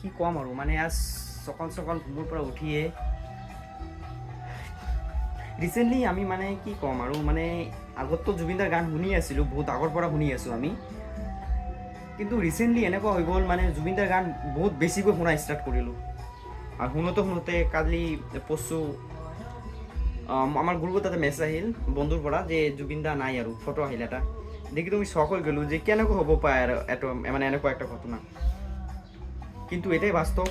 কি ক'ম আৰু মানে আজ সকাল সকাল ঘুমৰ পৰা উঠিয়ে ৰিচেণ্টলি আমি মানে কি ক'ম আৰু মানে আগততো জুবিনদাৰ গান শুনি আছিলোঁ, বহুত আগৰ পৰা শুনি আছোঁ আমি, কিন্তু ৰিচেণ্টলি এনেকুৱা হৈ গ'ল মানে জুবিনদাৰ গান বহুত বেছিকৈ শুনা ষ্টাৰ্ট কৰিলোঁ। আৰু শুনোতে কালি পৰশু আমাৰ গ্ৰুপত এটা মেছেজ আহিল বন্ধুৰ পৰা যে জুবিনদা নাই আৰু ফটো আহিল এটা, দেখি তুমি চক হৈ গ'লোঁ যে কেনেকৈ হ'ব পাৰে আৰু এটা মানে এনেকুৱা একটা ঘটনা। কিন্তু এটাই বাস্তৱ,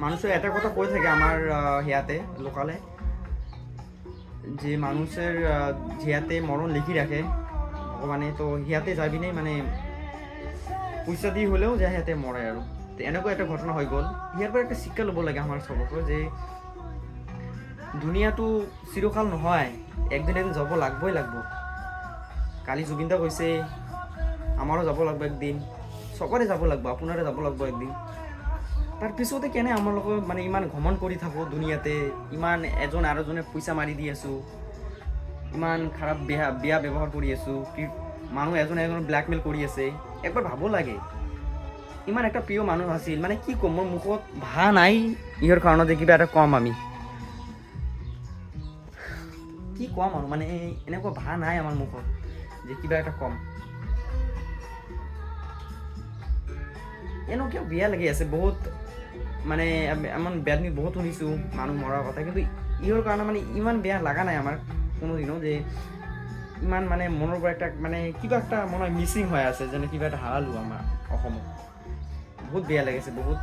মানুষে এটা কথা কৈ থাকে আমার সেয়াতে লোকালে, যে মানুষের যেয়াতে মরণ লিখি রাখে ভগবানে, তো সিয়াতে যাই পিনে মানে পইচা দি হলেও যে সিয়াতে মরে আৰু তো এনেকুৱা এটা ঘটনা হৈ গ'ল। ইয়াৰ পৰা একটা শিক্ষা ল'ব লাগে আমাৰ চবকে যে দুনিয়াটো চিৰকাল নহয়, একদিন এদিন যাব লাগবই লাগব। কালি জুবিনদা কৈছে আমাৰো যাব লাগব একদিন, চবৰে যাব লাগব, আপোনাৰে যাব লাগব একদিন। তাৰ পিছতে কেনে আমাৰ লগত মানে ইমান ঘমন কৰি থাকোঁ দুনিয়াতে, ইমান এজন আৰু এজনে পইচা মাৰি দি আছোঁ, ইমান খাৰাপ বেয়া ব্যৱহাৰ কৰি আছোঁ, মানুহ এজনে ব্লেকমেইল কৰি আছে। একবাৰ ভাব লাগে, ইমান একটা প্ৰিয় মানুহ আছিল, মানে কি ক'ম, মোৰ মুখত ভাষা নাই ইহৰ কাৰণে যে কিবা এটা কম আমি কি ক'ম আৰু মানে এনেকুৱা ভাষা নাই আমাৰ মুখত যে কিবা এটা কম। এনেকুৱা বেয়া লাগি আছে বহুত, মানে আমাৰ বেড নিউজ বহুত শুনিছোঁ মানুহ মৰাৰ কথা, কিন্তু ইহৰ কাৰণে মানে ইমান বেয়া লগা নাই আমাৰ কোনোদিনো, যে ইমান মানে মনৰ পৰা একটা মানে কিবা একটা মনৰ মিচিং হৈ আছে যেনে কিবা এটা হাৰালোঁ আমাৰ অসমত। বহুত বেয়া লাগিছে বহুত।